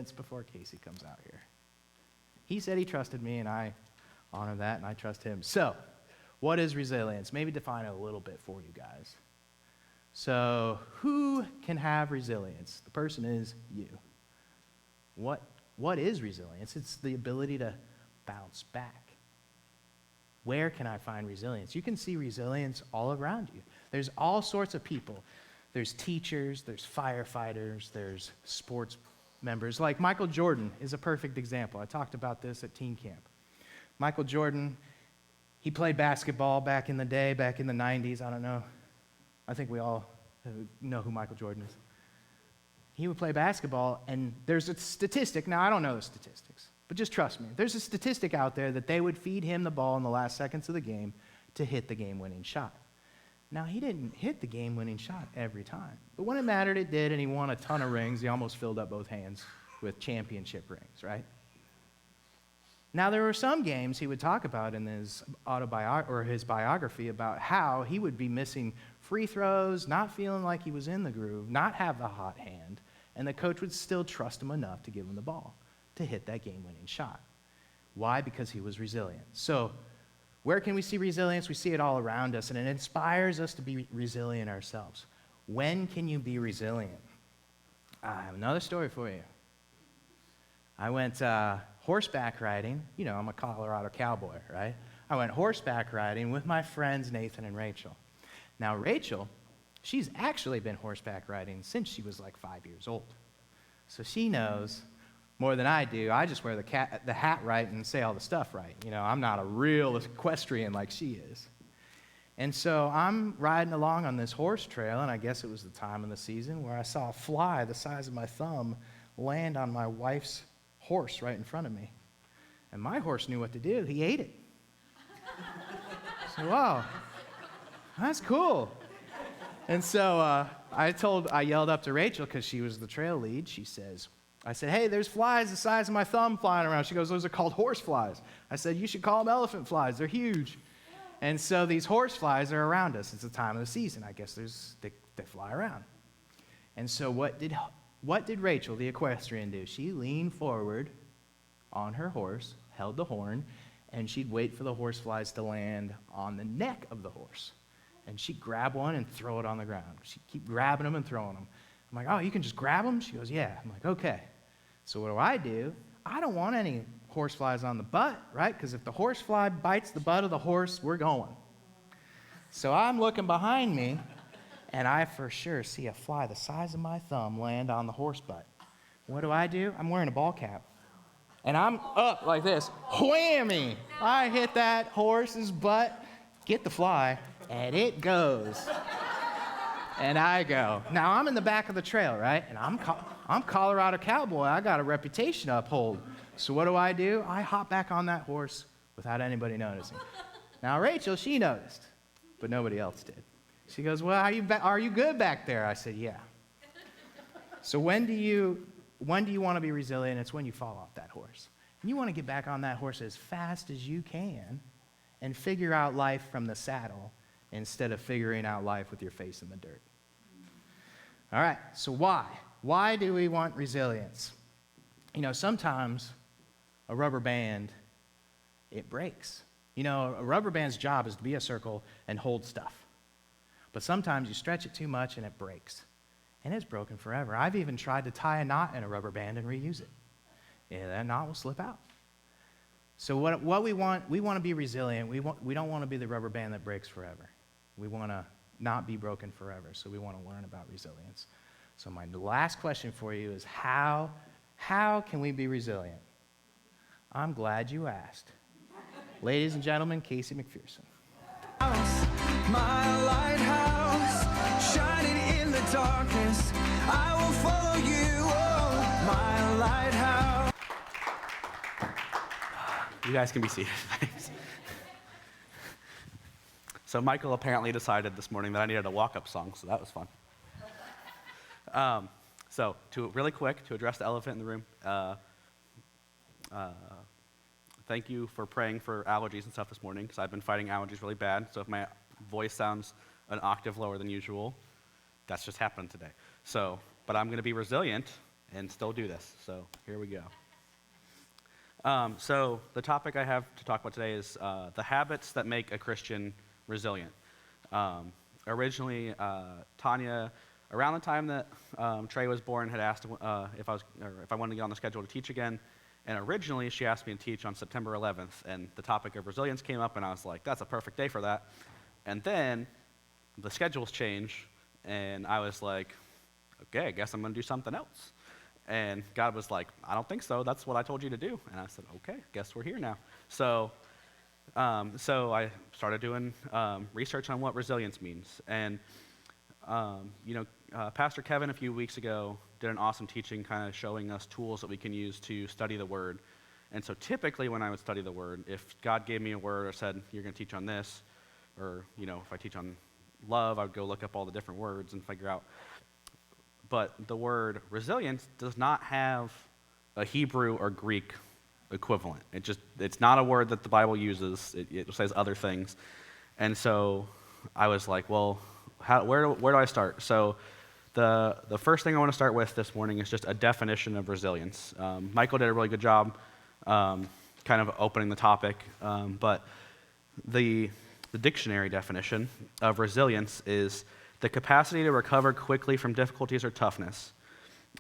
resilience before Casey comes out here. He said he trusted me, and I honor that, and I trust him. So, what is resilience? Maybe define it a little bit for you guys. So, who can have resilience? The person is you. What is resilience? It's the ability to bounce back. Where can I find resilience? You can see resilience all around you. There's all sorts of people. There's teachers, there's firefighters, there's sports members. Like Michael Jordan is a perfect example. I talked about this at teen camp. Michael Jordan, he played basketball back in the day, back in the 90s. I don't know. I think we all know who Michael Jordan is. He would play basketball, and there's a statistic. Now, I don't know the statistics, but just trust me. There's a statistic out there that they would feed him the ball in the last seconds of the game to hit the game-winning shot. Now, he didn't hit the game-winning shot every time. But when it mattered, it did, and he won a ton of rings. He almost filled up both hands with championship rings, right? Now, there were some games he would talk about in his his biography about how he would be missing free throws, not feeling like he was in the groove, not have the hot hand, and the coach would still trust him enough to give him the ball to hit that game-winning shot. Why? Because he was resilient. So, where can we see resilience? We see it all around us, and it inspires us to be resilient ourselves. When can you be resilient? I have another story for you. I went horseback riding. You know, I'm a Colorado cowboy, right? I went horseback riding with my friends Nathan and Rachel. Now, Rachel, she's actually been horseback riding since she was like 5 years old. So she knows more than I do. I just wear the hat right and say all the stuff right. You know, I'm not a real equestrian like she is. And so I'm riding along on this horse trail, and I guess it was the time of the season where I saw a fly the size of my thumb land on my wife's horse right in front of me. And my horse knew what to do. He ate it. So, wow, that's cool. And so I yelled up to Rachel because she was the trail lead. I said, hey, there's flies the size of my thumb flying around. She goes, those are called horse flies. I said, you should call them elephant flies. They're huge. And so these horse flies are around us. It's the time of the season. I guess they fly around. And so what did Rachel, the equestrian, do? She leaned forward on her horse, held the horn, and she'd wait for the horse flies to land on the neck of the horse. And she'd grab one and throw it on the ground. She'd keep grabbing them and throwing them. I'm like, oh, you can just grab them? She goes, yeah. I'm like, okay. So what do? I don't want any horse flies on the butt, right? Because if the horse fly bites the butt of the horse, we're going. So I'm looking behind me, and I for sure see a fly the size of my thumb land on the horse butt. What do? I'm wearing a ball cap. And I'm up like this. Whammy! I hit that horse's butt, get the fly, and it goes. And I go. Now, I'm in the back of the trail, right? And I'm Colorado cowboy. I got a reputation to uphold. So what do? I hop back on that horse without anybody noticing. Now, Rachel, she noticed, but nobody else did. She goes, well, are you good back there? I said, yeah. So when do you want to be resilient? It's when you fall off that horse. And you want to get back on that horse as fast as you can and figure out life from the saddle instead of figuring out life with your face in the dirt. All right, so why? Why do we want resilience? You know, sometimes a rubber band, it breaks. You know, a rubber band's job is to be a circle and hold stuff. But sometimes you stretch it too much and it breaks. And it's broken forever. I've even tried to tie a knot in a rubber band and reuse it. Yeah, that knot will slip out. So what we want to be resilient. We don't want to be the rubber band that breaks forever. We want to not be broken forever, so we want to learn about resilience. So my last question for you is how can we be resilient? I'm glad you asked. Ladies and gentlemen, Casey MacPherson. My lighthouse, shining in the darkness, I will follow you, oh, my lighthouse. You guys can be seated. Thanks. So Michael apparently decided this morning that I needed a walk-up song, so that was fun. So really quick, to address the elephant in the room, thank you for praying for allergies and stuff this morning, because I've been fighting allergies really bad, so if my voice sounds an octave lower than usual, that's just happened today. So, but I'm going to be resilient and still do this. So here we go. So the topic I have to talk about today is the habits that make a Christian resilient. Originally, Tanya, around the time that Trey was born, had asked if I wanted to get on the schedule to teach again. And originally, she asked me to teach on September 11th, and the topic of resilience came up, and I was like, that's a perfect day for that. And then the schedules changed, and I was like, okay, I guess I'm going to do something else. And God was like, I don't think so. That's what I told you to do. And I said, okay, guess we're here now. So I started doing research on what resilience means. And, Pastor Kevin a few weeks ago did an awesome teaching kind of showing us tools that we can use to study the Word. And so typically when I would study the Word, if God gave me a word or said, you're going to teach on this, or, if I teach on love, I would go look up all the different words and figure out. But the word resilience does not have a Hebrew or Greek equivalent. It's not a word that the Bible uses. It says other things. And so I was like, well, where do I start? So the first thing I want to start with this morning is just a definition of resilience. Michael did a really good job kind of opening the topic, but the dictionary definition of resilience is the capacity to recover quickly from difficulties or toughness.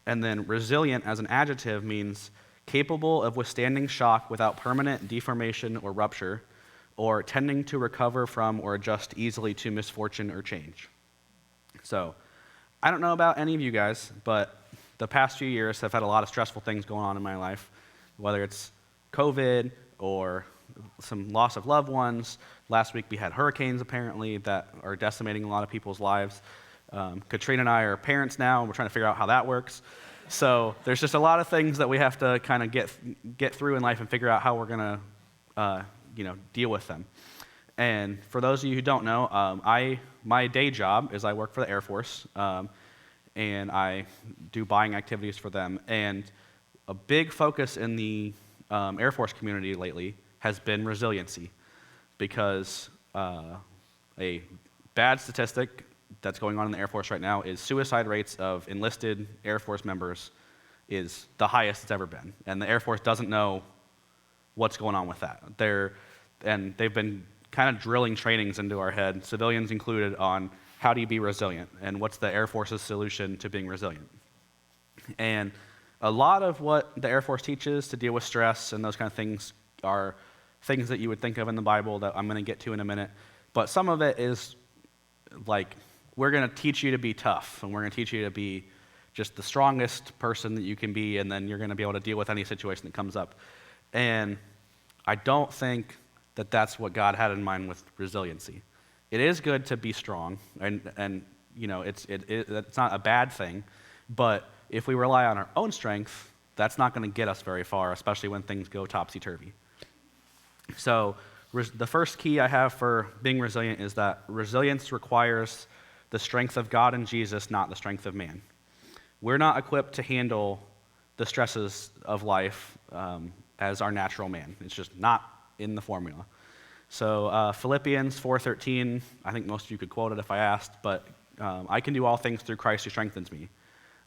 And then resilient as an adjective means capable of withstanding shock without permanent deformation or rupture, or tending to recover from or adjust easily to misfortune or change. So, I don't know about any of you guys, but the past few years have had a lot of stressful things going on in my life, whether it's COVID or some loss of loved ones. Last week we had hurricanes apparently that are decimating a lot of people's lives. Katrina and I are parents now, and we're trying to figure out how that works. So there's just a lot of things that we have to kind of get through in life and figure out how we're going to deal with them. And for those of you who don't know, my day job is I work for the Air Force, and I do buying activities for them. And a big focus in the Air Force community lately has been resiliency, because a bad statistic that's going on in the Air Force right now is suicide rates of enlisted Air Force members is the highest it's ever been. And the Air Force doesn't know what's going on with that. They've been kind of drilling trainings into our head, civilians included, on how do you be resilient and what's the Air Force's solution to being resilient. And a lot of what the Air Force teaches to deal with stress and those kind of things are things that you would think of in the Bible that I'm going to get to in a minute. But some of it is like, we're going to teach you to be tough, and we're going to teach you to be just the strongest person that you can be, and then you're going to be able to deal with any situation that comes up. And I don't think that that's what God had in mind with resiliency. It is good to be strong, and it's not a bad thing, but if we rely on our own strength, that's not going to get us very far, especially when things go topsy-turvy. So the first key I have for being resilient is that resilience requires the strength of God and Jesus, not the strength of man. We're not equipped to handle the stresses of life as our natural man. It's just not in the formula. So Philippians 4:13, I think most of you could quote it if I asked, but I can do all things through Christ who strengthens me.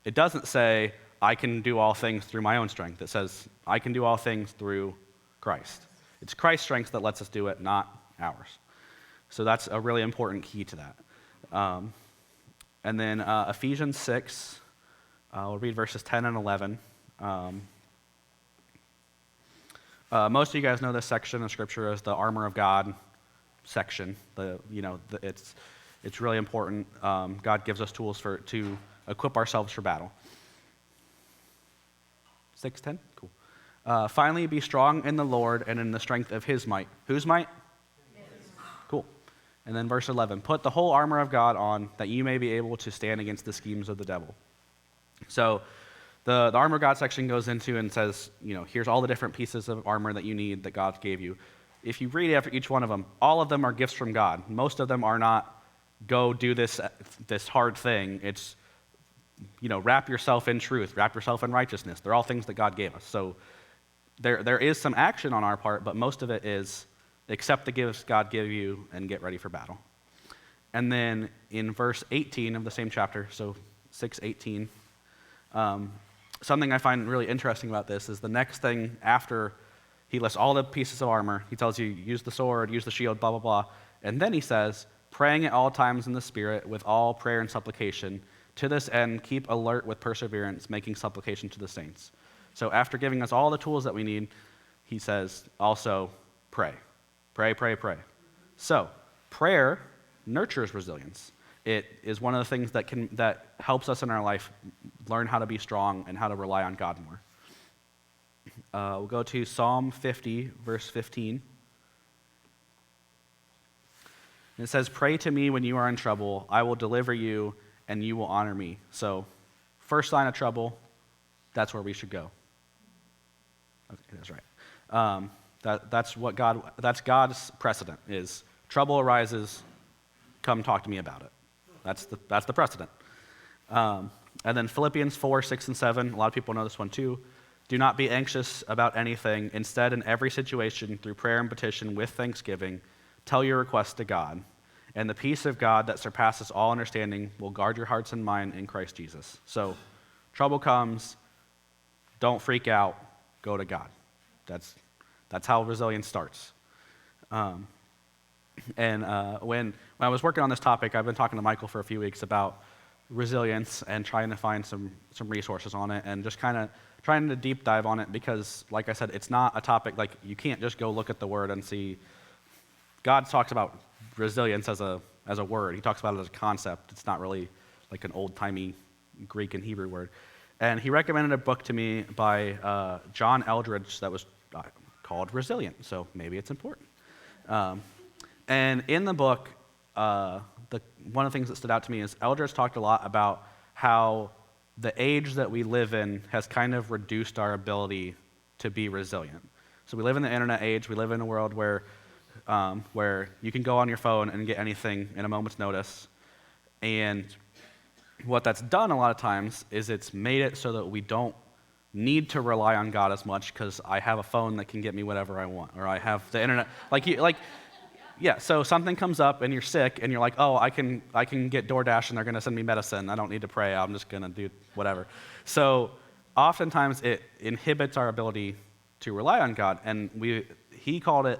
It doesn't say I can do all things through my own strength. It says I can do all things through Christ. It's Christ's strength that lets us do it, not ours. So that's a really important key to that. And then Ephesians 6, we'll read verses 10 and 11. Most of you guys know this section of Scripture as the armor of God section. It's really important. God gives us tools to equip ourselves for battle. 6:10? Cool. Finally, be strong in the Lord and in the strength of His might. Whose might? His. Cool. And then verse 11, put the whole armor of God on, that you may be able to stand against the schemes of the devil. So the armor of God section goes into and says, here's all the different pieces of armor that you need that God gave you. If you read after each one of them, all of them are gifts from God. Most of them are not, go do this hard thing. It's, wrap yourself in truth, wrap yourself in righteousness. They're all things that God gave us. So there is some action on our part, but most of it is accept the gifts God gave you and get ready for battle. And then in verse 18 of the same chapter, so 6:18, something I find really interesting about this is the next thing after he lists all the pieces of armor, he tells you, use the sword, use the shield, blah, blah, blah. And then he says, praying at all times in the Spirit with all prayer and supplication. To this end, keep alert with perseverance, making supplication to the saints. So after giving us all the tools that we need, he says, also pray. Pray, pray, pray. So prayer nurtures resilience. It is one of the things that helps us in our life learn how to be strong and how to rely on God more. We'll go to Psalm 50, verse 15. It says, pray to me when you are in trouble. I will deliver you, and you will honor me. So, first sign of trouble, that's where we should go. Okay, that's right. That's God's precedent, is trouble arises, come talk to me about it. That's the precedent. And then Philippians 4, 6, and 7, a lot of people know this one too. Do not be anxious about anything. Instead, in every situation, through prayer and petition with thanksgiving, tell your requests to God. And the peace of God that surpasses all understanding will guard your hearts and mind in Christ Jesus. So, trouble comes, don't freak out, go to God. That's how resilience starts. When I was working on this topic, I've been talking to Michael for a few weeks about resilience and trying to find some resources on it and just kind of trying to deep dive on it because, like I said, it's not a topic, like you can't just go look at the word and see. God talks about resilience as a word. He talks about it as a concept. It's not really like an old-timey Greek and Hebrew word. And he recommended a book to me by John Eldredge that was called Resilient, so maybe it's important. And in the book, one of the things that stood out to me is Eldredge talked a lot about how the age that we live in has kind of reduced our ability to be resilient. So we live in the internet age. We live in a world where you can go on your phone and get anything in a moment's notice. And what that's done a lot of times is it's made it so that we don't need to rely on God as much because I have a phone that can get me whatever I want, or I have the internet. Yeah, so something comes up and you're sick and you're like, oh, I can get DoorDash and they're going to send me medicine. I don't need to pray. I'm just going to do whatever. So oftentimes it inhibits our ability to rely on God. And he called it,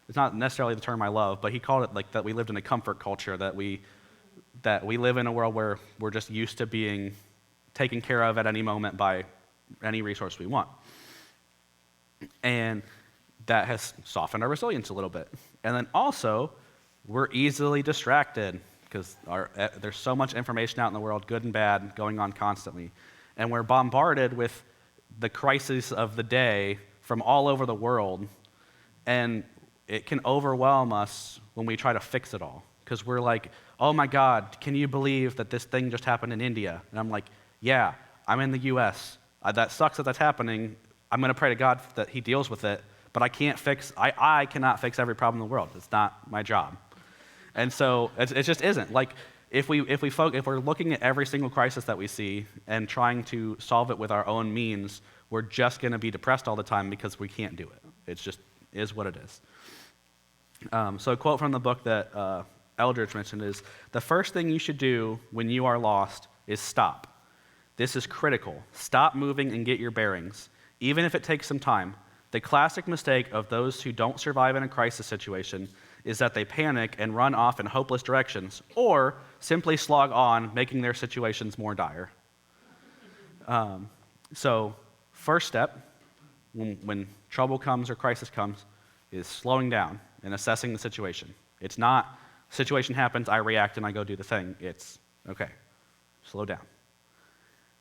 it's not necessarily the term I love, but he called it like that we lived in a comfort culture, that we live in a world where we're just used to being taken care of at any moment by any resource we want. And that has softened our resilience a little bit. And then also, we're easily distracted because there's so much information out in the world, good and bad, going on constantly. And we're bombarded with the crises of the day from all over the world. And it can overwhelm us when we try to fix it all. Because we're like, oh my God, can you believe that this thing just happened in India? And I'm like, yeah, I'm in the US. That sucks that that's happening. I'm going to pray to God that he deals with it. But I cannot fix every problem in the world. It's not my job. And so it just isn't. Like, if we're looking at every single crisis that we see and trying to solve it with our own means, we're just going to be depressed all the time because we can't do it. It just is what it is. So a quote from the book that Eldredge mentioned is, the first thing you should do when you are lost is stop. This is critical. Stop moving and get your bearings, even if it takes some time. The classic mistake of those who don't survive in a crisis situation is that they panic and run off in hopeless directions, or simply slog on, making their situations more dire. So, first step, when trouble comes or crisis comes, is slowing down and assessing the situation. It's not, situation happens, I react and I go do the thing. It's, okay, slow down.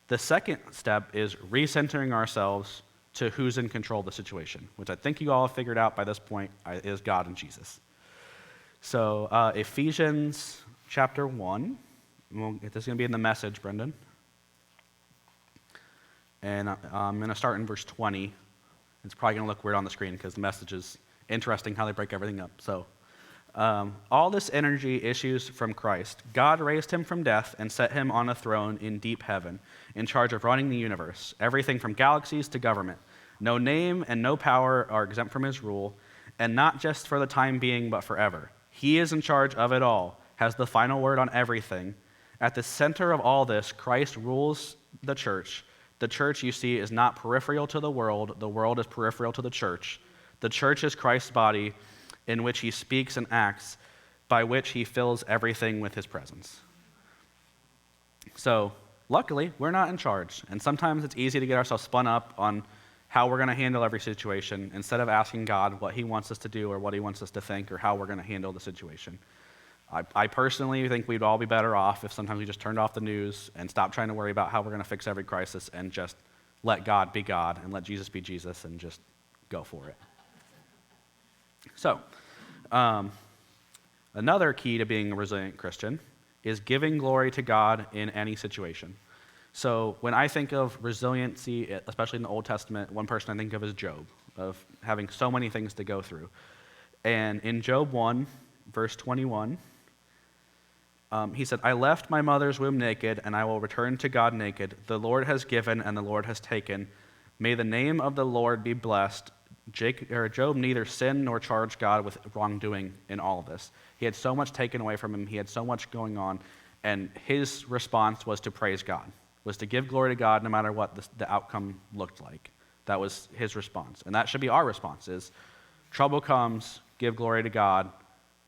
The second step is recentering ourselves to who's in control of the situation, which I think you all have figured out by this point is God and Jesus. So Ephesians chapter 1, this is going to be in the Message, Brendan. And I'm going to start in verse 20. It's probably going to look weird on the screen because the Message is interesting how they break everything up. So all this energy issues from Christ. God raised him from death and set him on a throne in deep heaven, in charge of running the universe, everything from galaxies to government. No name and no power are exempt from his rule, and not just for the time being, but forever. He is in charge of it all, has the final word on everything. At the center of all this, Christ rules the church, The church, you see, is not peripheral to the world is peripheral to the church. The church is Christ's body in which he speaks and acts, by which he fills everything with his presence. So, luckily, we're not in charge, and sometimes it's easy to get ourselves spun up on how we're going to handle every situation instead of asking God what he wants us to do or what he wants us to think or how we're going to handle the situation. I personally think we'd all be better off if sometimes we just turned off the news and stopped trying to worry about how we're going to fix every crisis and just let God be God and let Jesus be Jesus and just go for it. So, another key to being a resilient Christian is giving glory to God in any situation. So when I think of resiliency, especially in the Old Testament, one person I think of is Job, of having so many things to go through. And in Job 1, verse 21, he said, I left my mother's womb naked, and I will return to God naked. The Lord has given, and the Lord has taken. May the name of the Lord be blessed. Job neither sinned nor charged God with wrongdoing in all of this. He had so much taken away from him. He had so much going on. And his response was to praise God, was to give glory to God no matter what the outcome looked like. That was his response. And that should be our response is, trouble comes, give glory to God.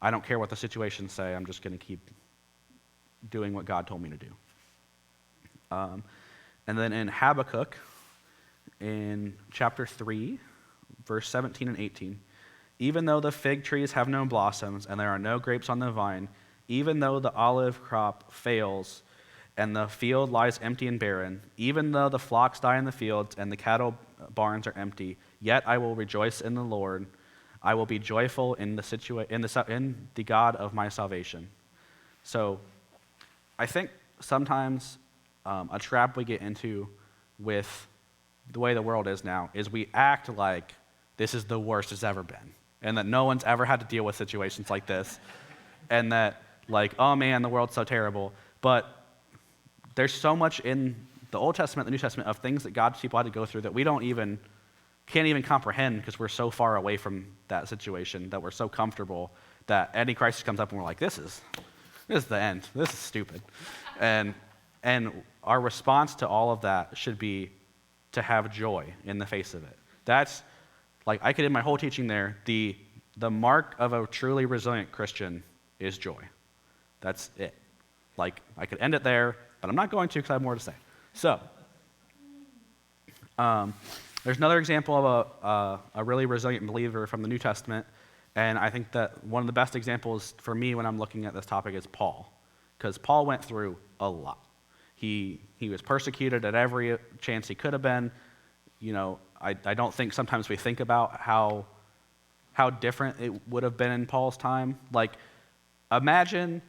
I don't care what the situations say. I'm just going to keep doing what God told me to do. And then in Habakkuk, in chapter 3, verse 17 and 18, even though the fig trees have no blossoms and there are no grapes on the vine, even though the olive crop fails and the field lies empty and barren, even though the flocks die in the fields and the cattle barns are empty, yet I will rejoice in the Lord. I will be joyful in the God of my salvation. So I think sometimes a trap we get into with the way the world is now is we act like this is the worst it's ever been, and that no one's ever had to deal with situations like this, and that, like, oh man, the world's so terrible. But there's so much in the Old Testament, the New Testament, of things that God's people had to go through that we can't even comprehend because we're so far away from that situation, that we're so comfortable that any crisis comes up and we're like, this is the end. This is stupid. And our response to all of that should be to have joy in the face of it. That's, like, I could end my whole teaching there. The mark of a truly resilient Christian is joy. That's it. Like, I could end it there, but I'm not going to because I have more to say. So, there's another example of a really resilient believer from the New Testament, and I think that one of the best examples for me when I'm looking at this topic is Paul, because Paul went through a lot. He was persecuted at every chance he could have been. You know, I don't think sometimes we think about how different it would have been in Paul's time. Like, imagine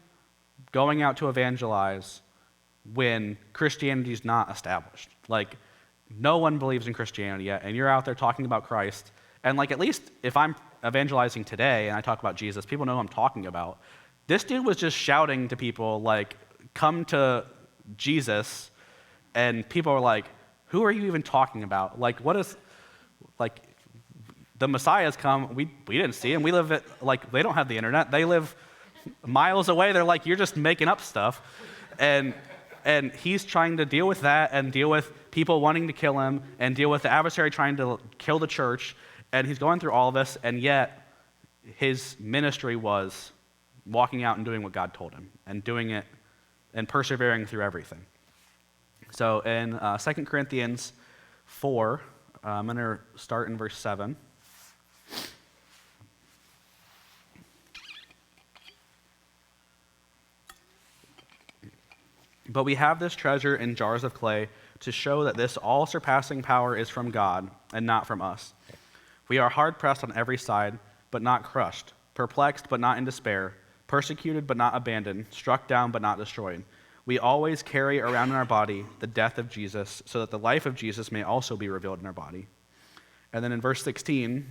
going out to evangelize when Christianity is not established. Like, no one believes in Christianity yet, and you're out there talking about Christ. And, like, at least if I'm evangelizing today and I talk about Jesus, people know who I'm talking about. This dude was just shouting to people, like, come to Jesus, and people are like, who are you even talking about? Like, what is, like, the Messiah's come, we didn't see him. We live at, like, they don't have the internet. They live miles away. They're like, you're just making up stuff. And he's trying to deal with that and deal with people wanting to kill him and deal with the adversary trying to kill the church. And he's going through all of this, and yet his ministry was walking out and doing what God told him and doing it and persevering through everything. So in 2 Corinthians 4, I'm going to start in verse 7. But we have this treasure in jars of clay to show that this all-surpassing power is from God and not from us. We are hard-pressed on every side, but not crushed, perplexed, but not in despair, persecuted, but not abandoned, struck down, but not destroyed. We always carry around in our body the death of Jesus, so that the life of Jesus may also be revealed in our body. And then in verse 16,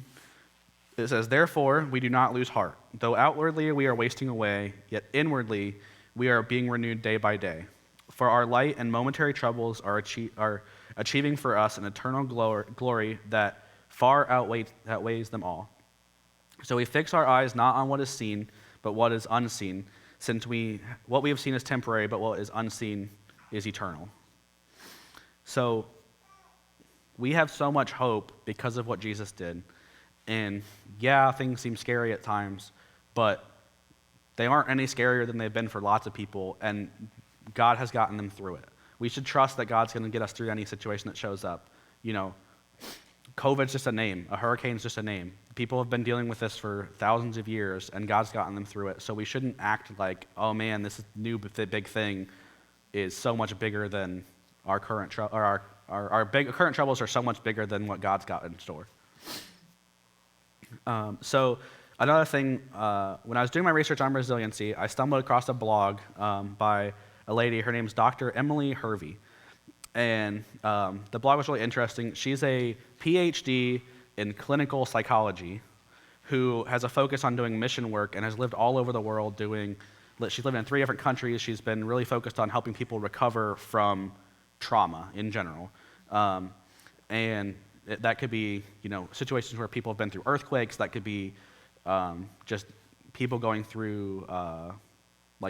it says, therefore, we do not lose heart. Though outwardly we are wasting away, yet inwardly we are being renewed day by day. For our light and momentary troubles are achieving for us an eternal glory that far outweighs them all. So we fix our eyes not on what is seen, but what is unseen, since what we have seen is temporary, but what is unseen is eternal. So we have so much hope because of what Jesus did. And yeah, things seem scary at times, but they aren't any scarier than they've been for lots of people, and God has gotten them through it. We should trust that God's going to get us through any situation that shows up. You know, COVID's just a name. A hurricane's just a name. People have been dealing with this for thousands of years, and God's gotten them through it. So we shouldn't act like, oh man, this new big thing is so much bigger than our current current troubles are so much bigger than what God's got in store. So another thing, when I was doing my research on resiliency, I stumbled across a blog by a lady. Her name's Dr. Emily Hervey. And the blog was really interesting. She's a PhD in clinical psychology who has a focus on doing mission work and has lived all over the world she's lived in 3 different countries. She's been really focused on helping people recover from trauma in general. That could be, situations where people have been through earthquakes. That could be just people going through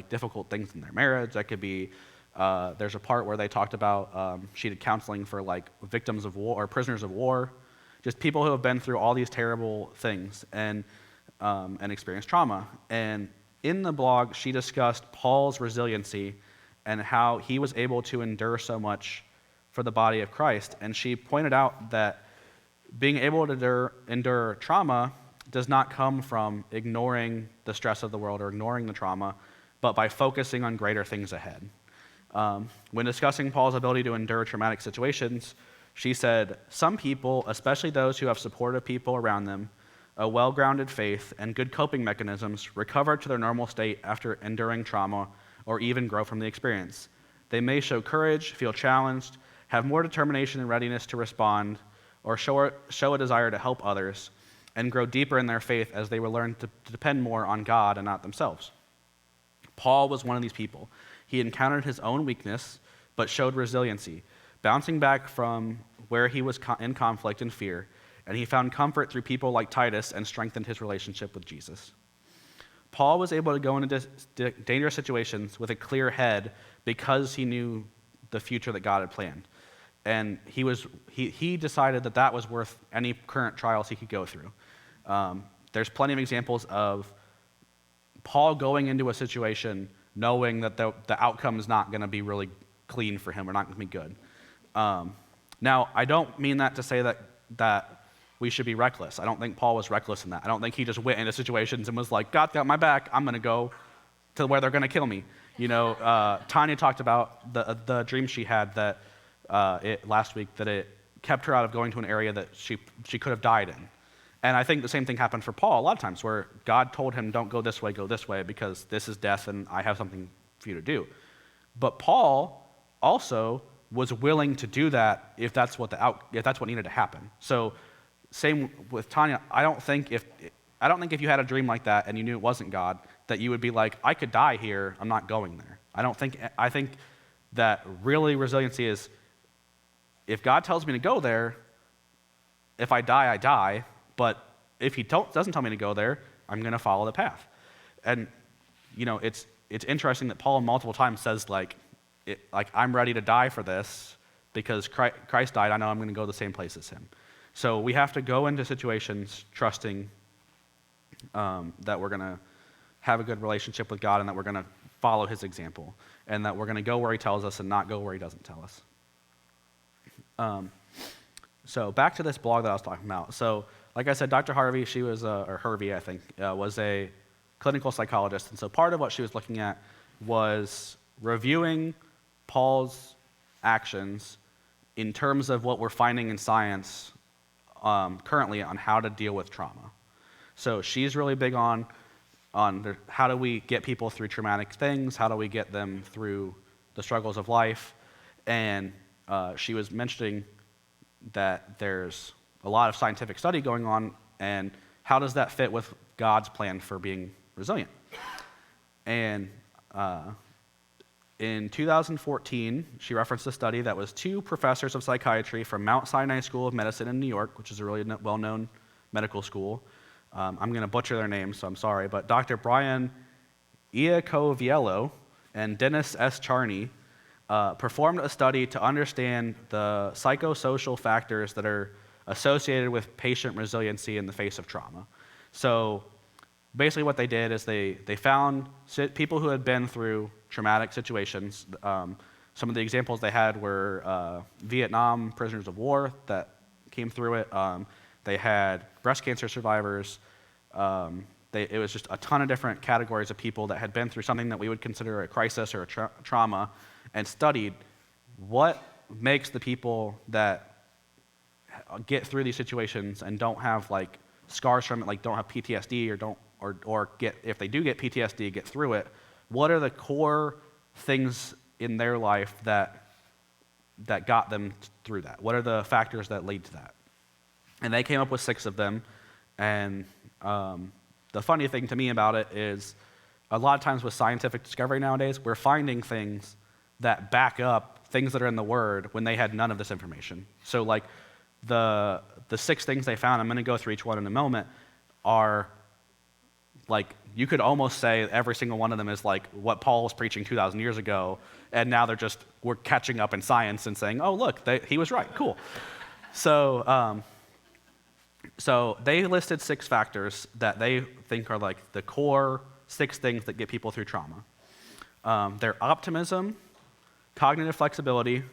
difficult things in their marriage. That could be, there's a part where they talked about she did counseling for victims of war or prisoners of war, just people who have been through all these terrible things and experienced trauma. And in the blog, she discussed Paul's resiliency and how he was able to endure so much for the body of Christ. And she pointed out that being able to endure trauma does not come from ignoring the stress of the world or ignoring the trauma, but by focusing on greater things ahead. When discussing Paul's ability to endure traumatic situations, she said, some people, especially those who have supportive people around them, a well-grounded faith, and good coping mechanisms, recover to their normal state after enduring trauma or even grow from the experience. They may show courage, feel challenged, have more determination and readiness to respond, or show a desire to help others, and grow deeper in their faith as they will learn to depend more on God and not themselves. Paul was one of these people. He encountered his own weakness, but showed resiliency, bouncing back from where he was in conflict and fear, and he found comfort through people like Titus and strengthened his relationship with Jesus. Paul was able to go into dangerous situations with a clear head because he knew the future that God had planned. And he decided that was worth any current trials he could go through. There's plenty of examples of Paul going into a situation knowing that the outcome is not going to be really clean for him or not going to be good. Now, I don't mean that to say that we should be reckless. I don't think Paul was reckless in that. I don't think he just went into situations and was like, God's got my back, I'm going to go to where they're going to kill me. Tanya talked about the dream she had that last week, that it kept her out of going to an area that she could have died in. And I think the same thing happened for Paul a lot of times, where God told him, don't go this way, because this is death and I have something for you to do. But Paul also was willing to do that if that's what needed to happen. So same with Tanya. I don't think if you had a dream like that and you knew it wasn't God, that you would be like, I could die here, I'm not going there. I think that really resiliency is, if God tells me to go there, if I die, I die. But if he doesn't tell me to go there, I'm going to follow the path. And, it's interesting that Paul multiple times says, I'm ready to die for this because Christ died. I know I'm going to go the same place as him. So we have to go into situations trusting that we're going to have a good relationship with God and that we're going to follow his example and that we're going to go where he tells us and not go where he doesn't tell us. So back to this blog that I was talking about. So like I said, Dr. Harvey, she was, or Hervey, I think, was a clinical psychologist. And so part of what she was looking at was reviewing Paul's actions in terms of what we're finding in science currently on how to deal with trauma. So she's really big on how do we get people through traumatic things, how do we get them through the struggles of life, and she was mentioning that there's a lot of scientific study going on, and how does that fit with God's plan for being resilient? And in 2014, she referenced a study that was 2 professors of psychiatry from Mount Sinai School of Medicine in New York, which is a really well-known medical school. I'm going to butcher their names, so I'm sorry, but Dr. Brian Iacoviello and Dennis S. Charney performed a study to understand the psychosocial factors that are associated with patient resiliency in the face of trauma. So basically what they did is they found people who had been through traumatic situations. Some of the examples they had were Vietnam prisoners of war that came through it. They had breast cancer survivors. It was just a ton of different categories of people that had been through something that we would consider a crisis or a trauma, and studied what makes the people that get through these situations and don't have like scars from it, like don't have PTSD or get, if they do get PTSD, get through it. What are the core things in their life that got them through that? What are the factors that lead to that? And they came up with 6 of them. And the funny thing to me about it is a lot of times with scientific discovery nowadays, we're finding things that back up things that are in the Word when they had none of this information. So like the 6 things they found, I'm going to go through each one in a moment, are like, you could almost say every single one of them is like what Paul was preaching 2,000 years ago, and now we're catching up in science and saying, oh, look, he was right, cool. So they listed 6 factors that they think are like the core 6 things that get people through trauma. Their optimism, cognitive flexibility,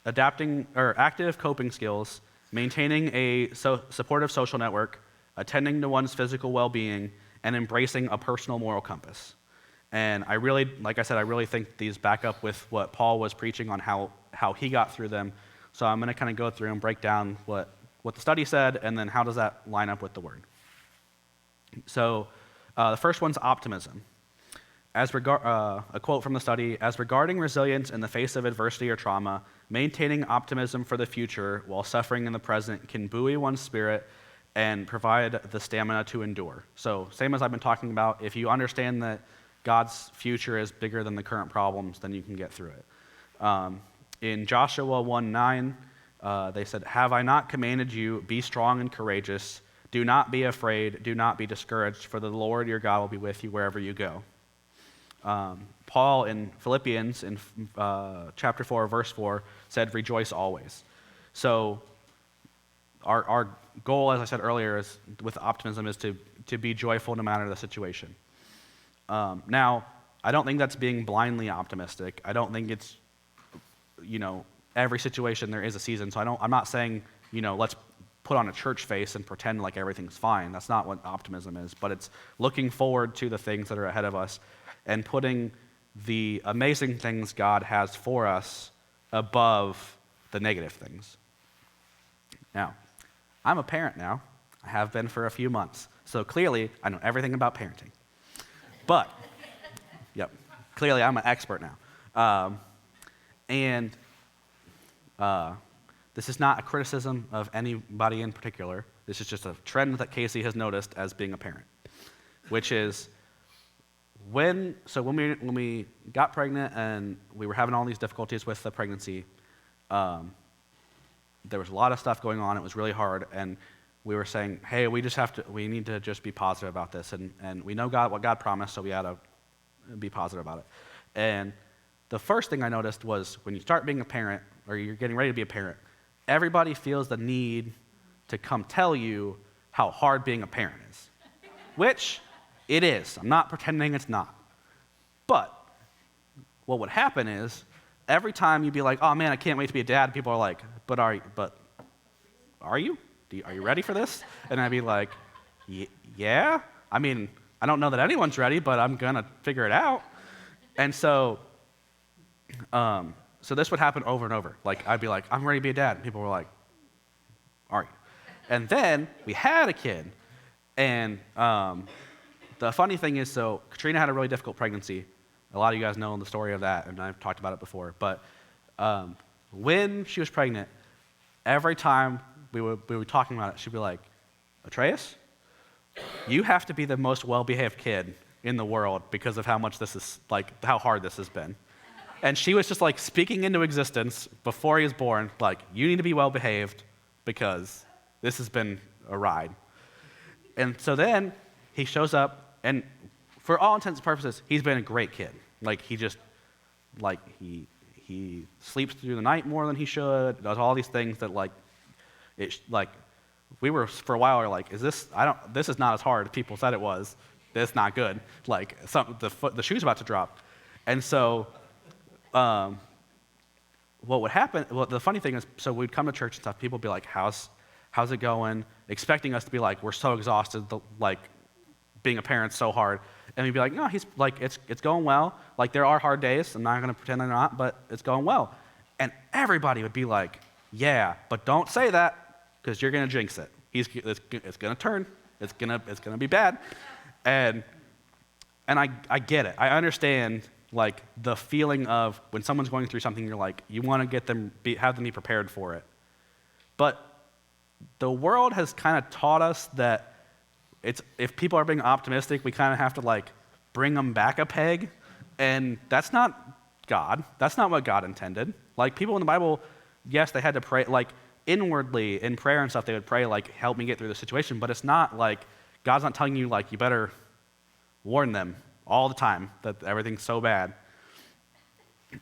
active coping skills, maintaining a supportive social network, attending to one's physical well-being, and embracing a personal moral compass. And I really, like I said, I really think these back up with what Paul was preaching on how he got through them. So I'm going to kind of go through and break down what the study said, and then how does that line up with the Word. So the first one's optimism. A quote from the study: as regarding resilience in the face of adversity or trauma, maintaining optimism for the future while suffering in the present can buoy one's spirit and provide the stamina to endure. So same as I've been talking about, if you understand that God's future is bigger than the current problems, then you can get through it. In Joshua 1:9, they said, have I not commanded you, be strong and courageous, do not be afraid, do not be discouraged, for the Lord your God will be with you wherever you go. Paul in Philippians in chapter 4, verse 4 said, rejoice always. So our goal, as I said earlier, is with optimism is to be joyful no matter the situation. Now, I don't think that's being blindly optimistic. I don't think it's, every situation there is a season. So I'm not saying, let's put on a church face and pretend like everything's fine. That's not what optimism is. But it's looking forward to the things that are ahead of us and putting the amazing things God has for us above the negative things. Now, I'm a parent now. I have been for a few months. So clearly, I know everything about parenting. But, clearly I'm an expert now. This is not a criticism of anybody in particular. This is just a trend that Casey has noticed as being a parent, which is when we got pregnant and we were having all these difficulties with the pregnancy, there was a lot of stuff going on. It was really hard, and we were saying, hey, we need to just be positive about this, and we know what God promised, so we had to be positive about it. And the first thing I noticed was when you start being a parent, or you're getting ready to be a parent, everybody feels the need to come tell you how hard being a parent is, which it is. I'm not pretending it's not. But what would happen is every time you'd be like, oh man, I can't wait to be a dad, people are like, but are you? Are you ready for this? And I'd be like, yeah. I mean, I don't know that anyone's ready, but I'm going to figure it out. And so this would happen over and over. Like, I'd be like, I'm ready to be a dad. And people were like, are you? And then we had a kid. And the funny thing is, so Katrina had a really difficult pregnancy. A lot of you guys know the story of that, and I've talked about it before. But when she was pregnant, every time we would be talking about it, she'd be like, Atreus, you have to be the most well-behaved kid in the world because of how much this is, like, how hard this has been. And she was just like speaking into existence before he was born, like, you need to be well-behaved because this has been a ride. And so then he shows up, and for all intents and purposes, he's been a great kid. Like, he he sleeps through the night more than he should, does all these things that we were for a while like, this is not as hard as people said it was. It's not good. Like the shoe's about to drop. And so what would happen, well, the funny thing is, so we'd come to church and stuff, people would be like, how's it going? Expecting us to be like, we're so exhausted, like being a parent's so hard. And we'd be like, no, he's like, it's going well. Like there are hard days, I'm not gonna pretend they're not, but it's going well. And everybody would be like, yeah, but don't say that, because you're gonna jinx it. It's gonna turn, it's gonna be bad. And I get it. I understand like the feeling of when someone's going through something, you're like, you want to get them, have them be prepared for it. But the world has kind of taught us that if people are being optimistic, we kind of have to like bring them back a peg, and that's not God. That's not what God intended. Like people in the Bible, yes, they had to pray like inwardly in prayer and stuff. They would pray like, help me get through the situation. But it's not like God's not telling you like you better warn them all the time that everything's so bad.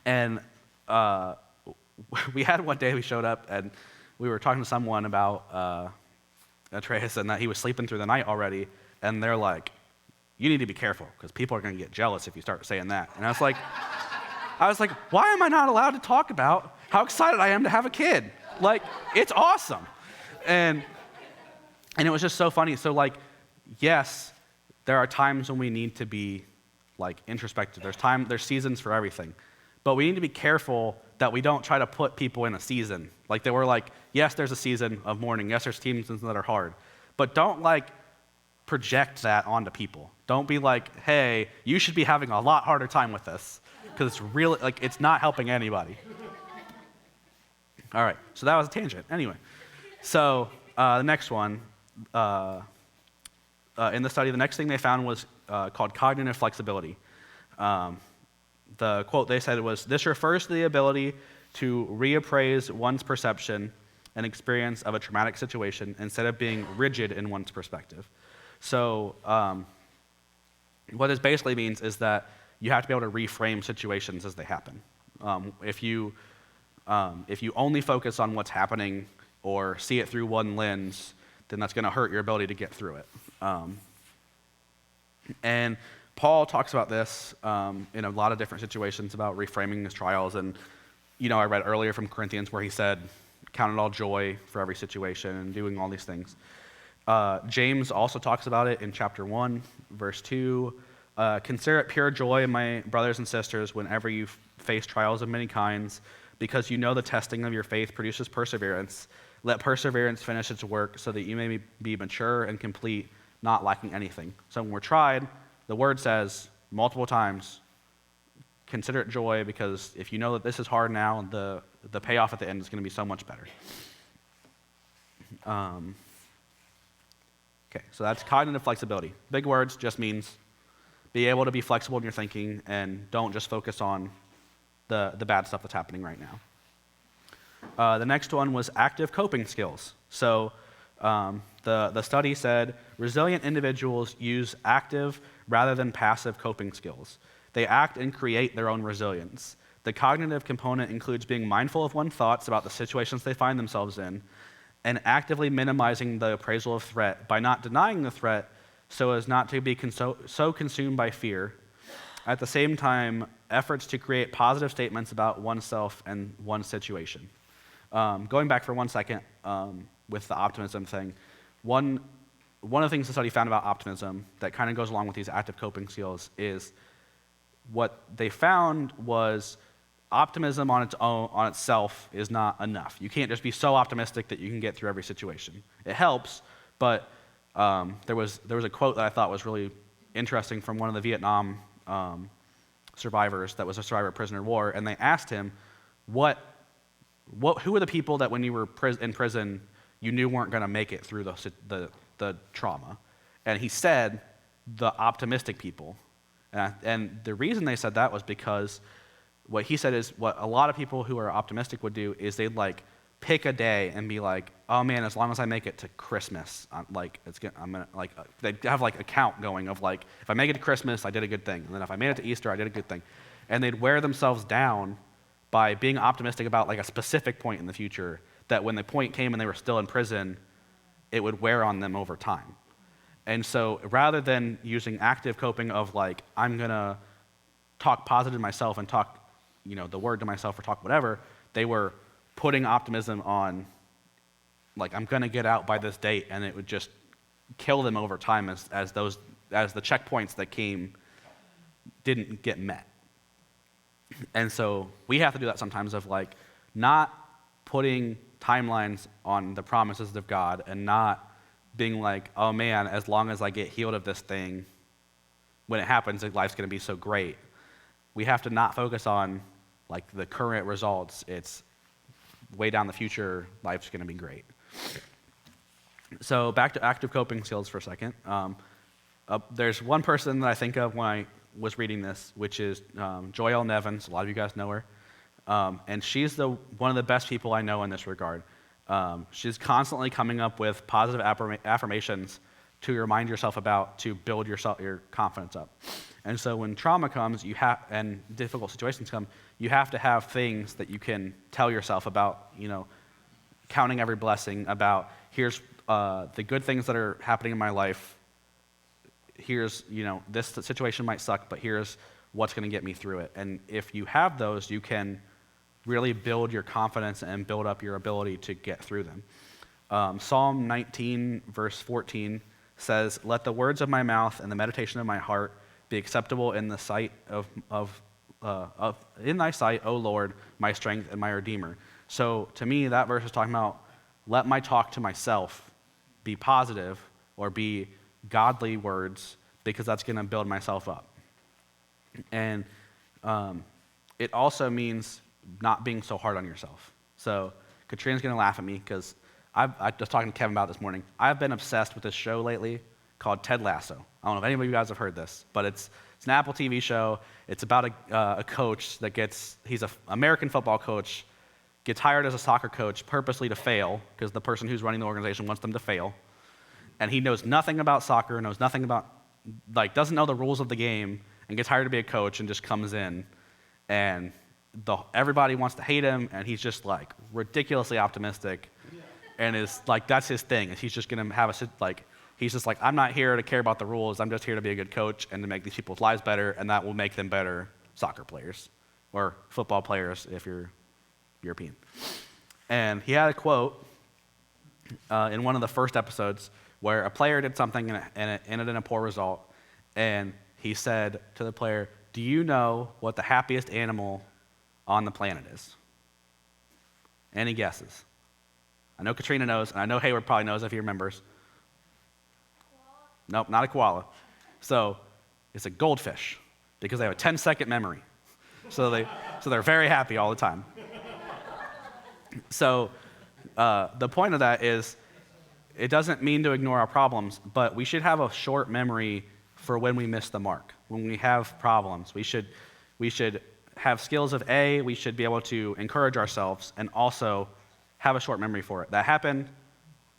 And we had one day we showed up and we were talking to someone about Atreus and that he was sleeping through the night already, and they're like, you need to be careful because people are going to get jealous if you start saying that. And I was like, why am I not allowed to talk about how excited I am to have a kid? Like, it's awesome. And it was just so funny. So like, yes, there are times when we need to be like introspective. There's seasons for everything. But we need to be careful that we don't try to put people in a season. Like that we're like, yes, there's a season of mourning. Yes, there's seasons that are hard. But don't like project that onto people. Don't be like, hey, you should be having a lot harder time with this. Because it's really, like, it's not helping anybody. All right, so that was a tangent. Anyway, so the next one, in the study, the next thing they found was called cognitive flexibility. The quote they said was, this refers to the ability to reappraise one's perception and experience of a traumatic situation instead of being rigid in one's perspective. So what this basically means is that you have to be able to reframe situations as they happen. If you only focus on what's happening or see it through one lens, then that's going to hurt your ability to get through it. And Paul talks about this in a lot of different situations about reframing his trials. And, I read earlier from Corinthians where he said, count it all joy for every situation and doing all these things. James also talks about it in chapter 1, verse 2. Consider it pure joy, my brothers and sisters, whenever you face trials of many kinds, because you know the testing of your faith produces perseverance. Let perseverance finish its work so that you may be mature and complete, not lacking anything. So when we're tried, the word says multiple times, consider it joy, because if you know that this is hard now, the payoff at the end is going to be so much better. Okay, so that's cognitive flexibility. Big words just means be able to be flexible in your thinking and don't just focus on the bad stuff that's happening right now. The next one was active coping skills. So the study said resilient individuals use active rather than passive coping skills. They act and create their own resilience. The cognitive component includes being mindful of one's thoughts about the situations they find themselves in and actively minimizing the appraisal of threat by not denying the threat so as not to be so consumed by fear. At the same time, efforts to create positive statements about oneself and one's situation. Going back for 1 second with the optimism thing, one of the things the study found about optimism that kind of goes along with these active coping skills is what they found was optimism on itself is not enough. You can't just be so optimistic that you can get through every situation. It helps, but there was a quote that I thought was really interesting from one of the Vietnam survivors that was a survivor of prisoner of war, and they asked him, who were the people that when you were in prison you knew weren't going to make it through the trauma? And he said, the optimistic people. And the reason they said that was because what he said is what a lot of people who are optimistic would do is they'd like pick a day and be like, oh man, as long as I make it to Christmas, they'd have like a count going of like, if I make it to Christmas, I did a good thing. And then if I made it to Easter, I did a good thing. And they'd wear themselves down by being optimistic about like a specific point in the future, that when the point came and they were still in prison, it would wear on them over time. And so rather than using active coping of like, I'm going to talk positive to myself and talk, the word to myself or talk whatever, they were putting optimism on, like, I'm going to get out by this date, and it would just kill them over time as the checkpoints that came didn't get met. And so we have to do that sometimes of like not putting timelines on the promises of God and not being like, oh man, as long as I get healed of this thing, when it happens, life's going to be so great. We have to not focus on like the current results. It's way down the future, life's going to be great. So back to active coping skills for a second. There's one person that I think of when I was reading this, which is Joelle Nevins. A lot of you guys know her. And she's one of the best people I know in this regard. She's constantly coming up with positive affirmations to remind yourself about, to build your confidence up. And so when trauma comes, and difficult situations come, you have to have things that you can tell yourself about, counting every blessing, about here's the good things that are happening in my life. Here's, this situation might suck, but here's what's going to get me through it. And if you have those, you can really build your confidence and build up your ability to get through them. Psalm 19, verse 14 says, "Let the words of my mouth and the meditation of my heart be acceptable in the sight in thy sight, O Lord, my strength and my redeemer." So to me, that verse is talking about let my talk to myself be positive or be godly words, because that's going to build myself up. And it also means not being so hard on yourself. So Katrina's going to laugh at me because I was talking to Kevin about it this morning. I've been obsessed with this show lately called Ted Lasso. I don't know if any of you guys have heard this, but it's an Apple TV show. It's about a coach that he's an American football coach, gets hired as a soccer coach purposely to fail because the person who's running the organization wants them to fail. And he knows nothing about soccer, knows nothing about, doesn't know the rules of the game, and gets hired to be a coach and just comes in. And everybody wants to hate him, and he's just ridiculously optimistic. And is that's his thing. He's just going to have he's just I'm not here to care about the rules. I'm just here to be a good coach and to make these people's lives better, and that will make them better soccer players or football players if you're European. And he had a quote in one of the first episodes where a player did something and it ended in a poor result, and he said to the player, "Do you know what the happiest animal on the planet is?" Any guesses? I know Katrina knows, and I know Hayward probably knows if he remembers. Koala? Nope, not a koala. So it's a goldfish, because they have a 10-second memory. So they're very happy all the time. So the point of that is, it doesn't mean to ignore our problems, but we should have a short memory for when we miss the mark. When we have problems, we should have skills of we should be able to encourage ourselves and also have a short memory for it. That happened,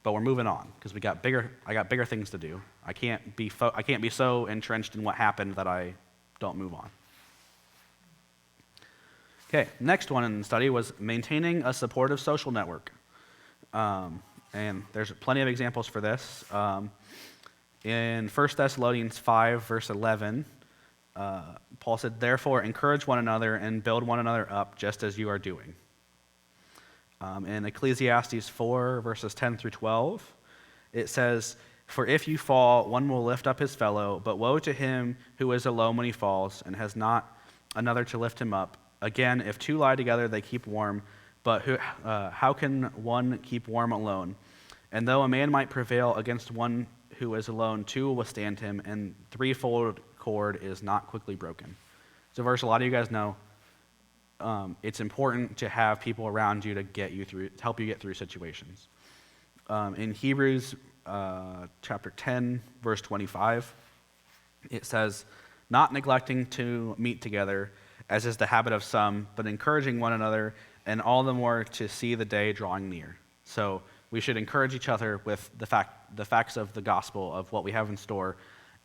but we're moving on because I got bigger things to do. I can't be so entrenched in what happened that I don't move on. Okay, next one in the study was maintaining a supportive social network. And there's plenty of examples for this. In 1 Thessalonians 5, verse 11, Paul said, "Therefore, encourage one another and build one another up, just as you are doing." In Ecclesiastes 4, verses 10 through 12, it says, "For if you fall, one will lift up his fellow, but woe to him who is alone when he falls and has not another to lift him up. Again, if two lie together, they keep warm, but how can one keep warm alone? And though a man might prevail against one who is alone, two will withstand him, and threefold cord is not quickly broken." It's a verse a lot of you guys know. It's important to have people around you to help you get through situations. In Hebrews chapter 10, verse 25, it says, "Not neglecting to meet together, as is the habit of some, but encouraging one another, and all the more to see the day drawing near." So we should encourage each other with the facts of the gospel, of what we have in store,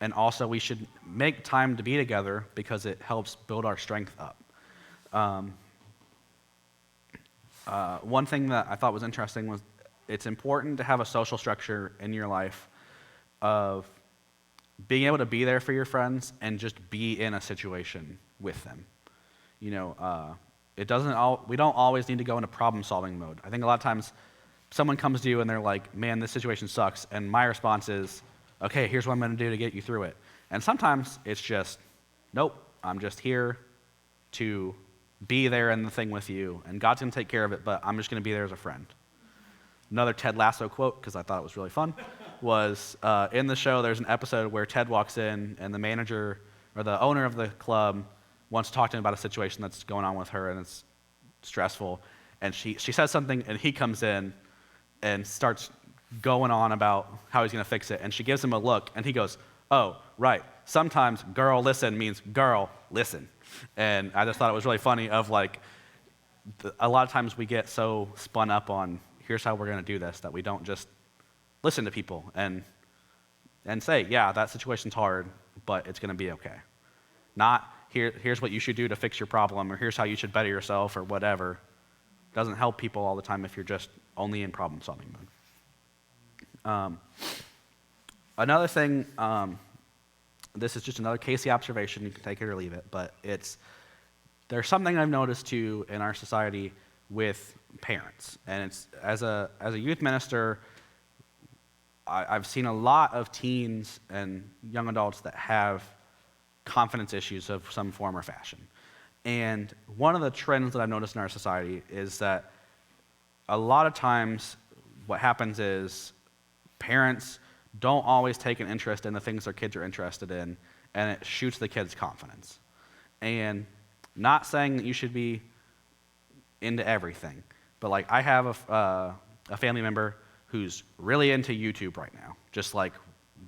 and also we should make time to be together because it helps build our strength up. One thing that I thought was interesting was it's important to have a social structure in your life of being able to be there for your friends and just be in a situation with them. You know, we don't always need to go into problem-solving mode. I think a lot of times someone comes to you and they're like, man, this situation sucks, and my response is, okay, here's what I'm going to do to get you through it. And sometimes it's just, nope, I'm just here to be there in the thing with you, and God's going to take care of it, but I'm just going to be there as a friend. Another Ted Lasso quote, because I thought it was really fun, was in the show there's an episode where Ted walks in and the manager or the owner of the club wants to talk to him about a situation that's going on with her and it's stressful. And she says something and he comes in and starts going on about how he's going to fix it. And she gives him a look and he goes, oh, right. Sometimes girl listen means girl listen. And I just thought it was really funny of like, a lot of times we get so spun up on here's how we're going to do this that we don't just listen to people and say, yeah, that situation's hard, but it's going to be okay. Not here's what you should do to fix your problem, or here's how you should better yourself, or whatever. Doesn't help people all the time if you're just only in problem-solving mode. Another thing, this is just another Casey observation. You can take it or leave it, but there's something I've noticed too in our society with parents, and it's as a youth minister, I've seen a lot of teens and young adults that have confidence issues of some form or fashion. And one of the trends that I've noticed in our society is that a lot of times what happens is parents don't always take an interest in the things their kids are interested in, and it shoots the kids' confidence. And not saying that you should be into everything, but like I have a family member who's really into YouTube right now, just like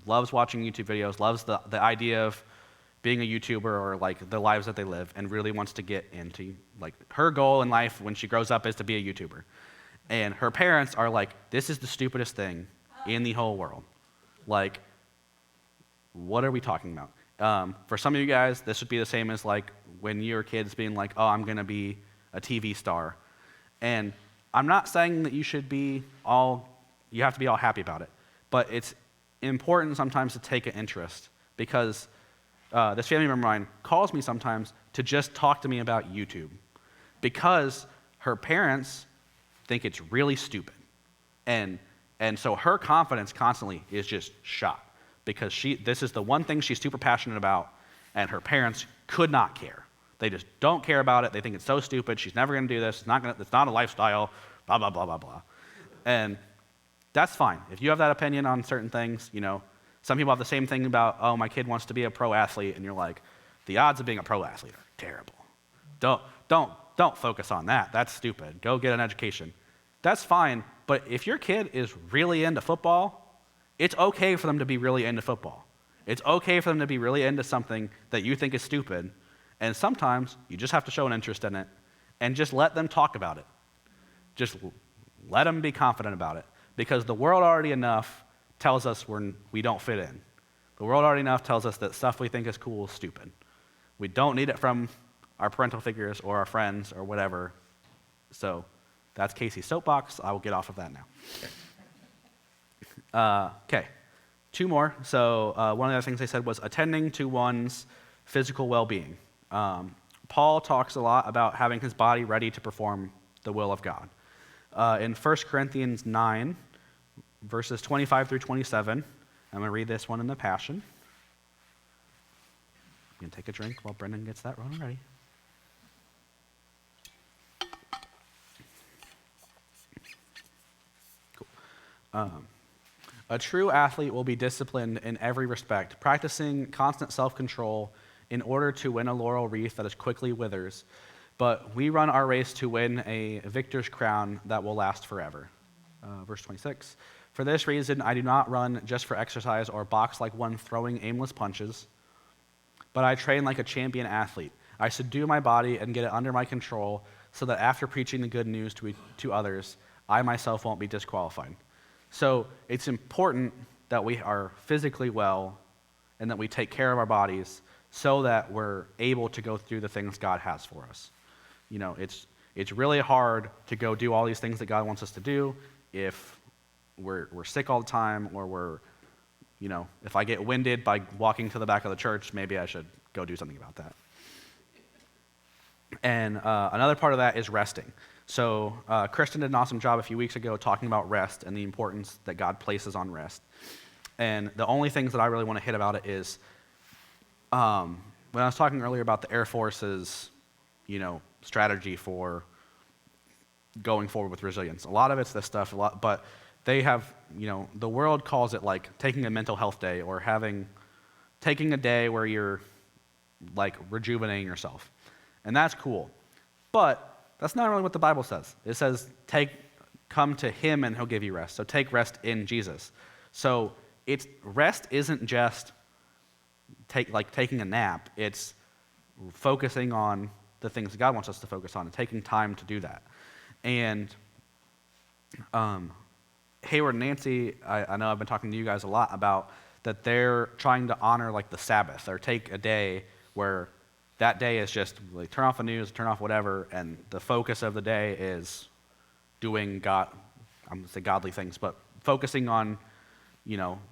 loves watching YouTube videos, loves the idea of being a YouTuber or like the lives that they live, and really wants to get into, like, her goal in life when she grows up is to be a YouTuber. And her parents are like, this is the stupidest thing in the whole world. Like, what are we talking about? For some of you guys, this would be the same as like when your kid's being like, oh, I'm going to be a TV star. And I'm not saying that you have to be all happy about it, but it's important sometimes to take an interest, because this family member of mine calls me sometimes to just talk to me about YouTube because her parents think it's really stupid. And so her confidence constantly is just shot because this is the one thing she's super passionate about, and her parents could not care. They just don't care about it. They think it's so stupid. She's never going to do this. It's not a lifestyle, blah, blah, blah, blah, blah. And that's fine. If you have that opinion on certain things, you know, some people have the same thing about, oh, my kid wants to be a pro athlete, and you're like, the odds of being a pro athlete are terrible. Don't focus on that. That's stupid. Go get an education. That's fine, but if your kid is really into football, it's okay for them to be really into football. It's okay for them to be really into something that you think is stupid, and sometimes you just have to show an interest in it and just let them talk about it. Just let them be confident about it, because the world already enough tells us we don't fit in. The world already enough tells us that stuff we think is cool is stupid. We don't need it from our parental figures or our friends or whatever. So that's Casey's soapbox. I will get off of that now. Okay, 2 more. So one of the other things they said was attending to one's physical well-being. Paul talks a lot about having his body ready to perform the will of God. In 1 Corinthians 9, verses 25 through 27, I'm going to read this one in the Passion. You can take a drink while Brendan gets that running ready. Cool. A true athlete will be disciplined in every respect, practicing constant self-control in order to win a laurel wreath that is quickly withers. But we run our race to win a victor's crown that will last forever. Verse 26. For this reason, I do not run just for exercise or box like one throwing aimless punches, but I train like a champion athlete. I subdue my body and get it under my control so that after preaching the good news to others, I myself won't be disqualified. So it's important that we are physically well and that we take care of our bodies so that we're able to go through the things God has for us. You know, It's really hard to go do all these things that God wants us to do if we're sick all the time, or if I get winded by walking to the back of the church, maybe I should go do something about that. And another part of that is resting. So Kristen did an awesome job a few weeks ago talking about rest and the importance that God places on rest. And the only things that I really want to hit about it is when I was talking earlier about the Air Force's, strategy for going forward with resilience. A lot of it's this stuff, but they have, the world calls it like taking a mental health day or taking a day where you're like rejuvenating yourself. And that's cool. But that's not really what the Bible says. It says, come to him and he'll give you rest. So take rest in Jesus. So rest isn't just taking a nap. It's focusing on the things that God wants us to focus on and taking time to do that. And Hayward and Nancy, I know I've been talking to you guys a lot about that they're trying to honor like the Sabbath, or take a day where that day is just like turn off the news, turn off whatever, and the focus of the day is doing I'm going to say godly things, but focusing on,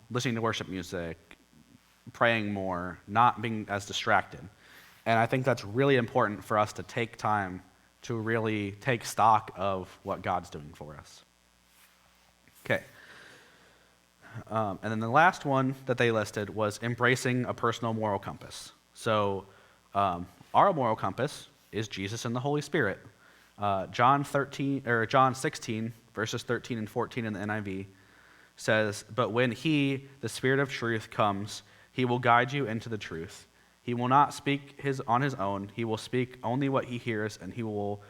listening to worship music, praying more, not being as distracted. And I think that's really important for us to take time to really take stock of what God's doing for us. Okay. And then the last one that they listed was embracing a personal moral compass. So our moral compass is Jesus and the Holy Spirit. John 16, verses 13 and 14 in the NIV says, "But when he, the Spirit of truth, comes, he will guide you into the truth. He will not speak on his own. He will speak only what he hears, and he will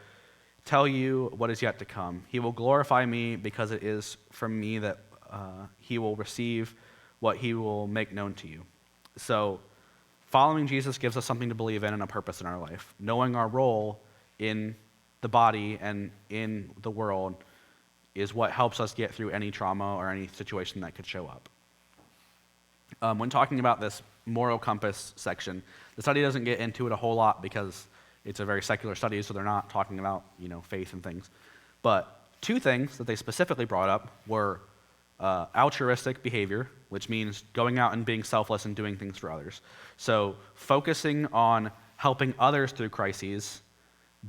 tell you what is yet to come. He will glorify me, because it is from me that he will receive what he will make known to you." So following Jesus gives us something to believe in and a purpose in our life. Knowing our role in the body and in the world is what helps us get through any trauma or any situation that could show up. When talking about this moral compass section, the study doesn't get into it a whole lot because it's a very secular study, so they're not talking about faith and things. But two things that they specifically brought up were altruistic behavior, which means going out and being selfless and doing things for others. So focusing on helping others through crises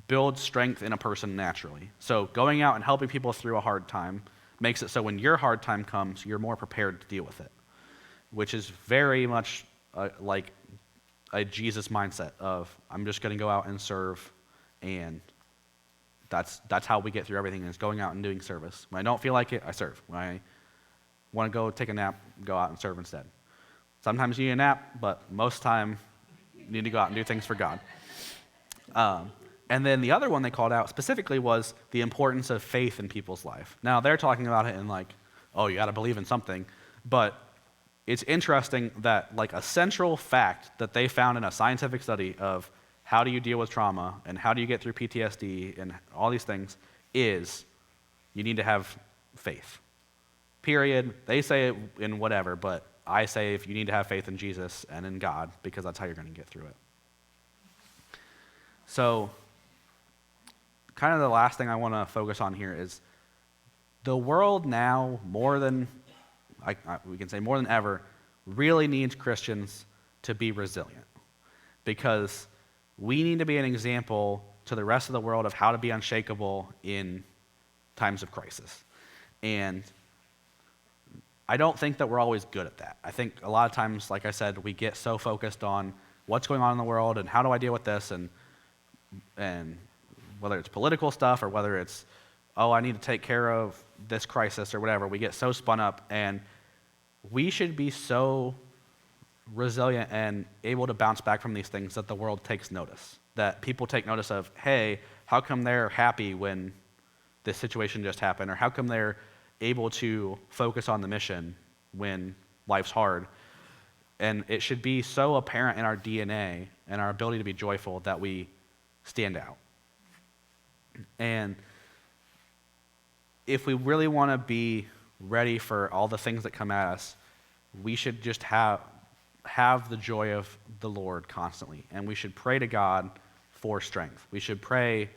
builds strength in a person naturally. So going out and helping people through a hard time makes it so when your hard time comes, you're more prepared to deal with it, which is very much like a Jesus mindset of, I'm just going to go out and serve, and that's how we get through everything, is going out and doing service. When I don't feel like it, I serve. When I want to go take a nap, go out and serve instead. Sometimes you need a nap, but most time you need to go out and do things for God. And then the other one they called out specifically was the importance of faith in people's life. Now, they're talking about it in like, oh, you got to believe in something, but it's interesting that like a central fact that they found in a scientific study of how do you deal with trauma and how do you get through PTSD and all these things is you need to have faith. Period. They say it in whatever, but I say if you need to have faith in Jesus and in God, because that's how you're going to get through it. So kind of the last thing I want to focus on here is the world now, more than we can say more than ever, really needs Christians to be resilient, because we need to be an example to the rest of the world of how to be unshakable in times of crisis. And I don't think that we're always good at that. I think a lot of times, like I said, we get so focused on what's going on in the world and how do I deal with this, and whether it's political stuff or whether it's, oh, I need to take care of this crisis or whatever, we get so spun up, and we should be so resilient and able to bounce back from these things that the world takes notice, that people take notice of, hey, how come they're happy when this situation just happened, or how come they're able to focus on the mission when life's hard. And it should be so apparent in our DNA and our ability to be joyful that we stand out. And if we really want to be ready for all the things that come at us, we should just have the joy of the Lord constantly. And we should pray to God for strength. We should pray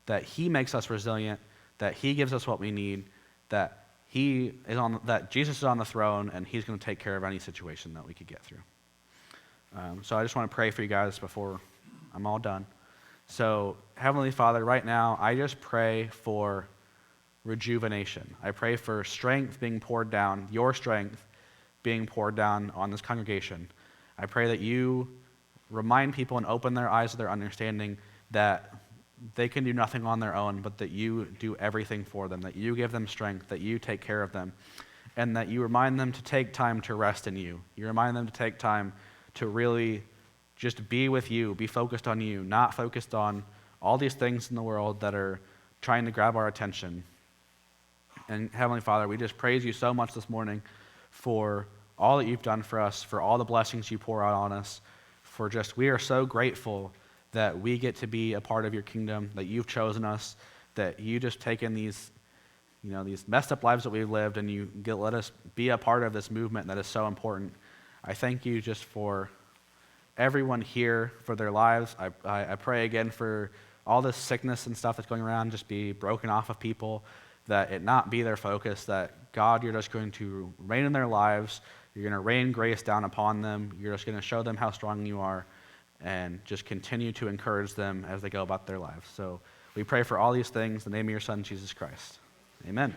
that he makes us resilient, that he gives us what we need, that that Jesus is on the throne, and he's going to take care of any situation that we could get through. So I just want to pray for you guys before I'm all done. So Heavenly Father, right now, I just pray for rejuvenation. I pray for strength being poured down, your strength being poured down on this congregation. I pray that you remind people and open their eyes to their understanding that they can do nothing on their own, but that you do everything for them, that you give them strength, that you take care of them, and that you remind them to take time to rest in you. You remind them to take time to really just be with you, be focused on you, not focused on all these things in the world that are trying to grab our attention. And Heavenly Father, we just praise you so much this morning for all that you've done for us, for all the blessings you pour out on us, for just, we are so grateful that we get to be a part of your kingdom, that you've chosen us, that you just taken these, these messed up lives that we've lived, and you let us be a part of this movement that is so important. I thank you just for everyone here, for their lives. I pray again for all this sickness and stuff that's going around, just be broken off of people, that it not be their focus, that God, you're just going to reign in their lives, you're going to rain grace down upon them, you're just going to show them how strong you are, and just continue to encourage them as they go about their lives. So we pray for all these things in the name of your Son, Jesus Christ. Amen.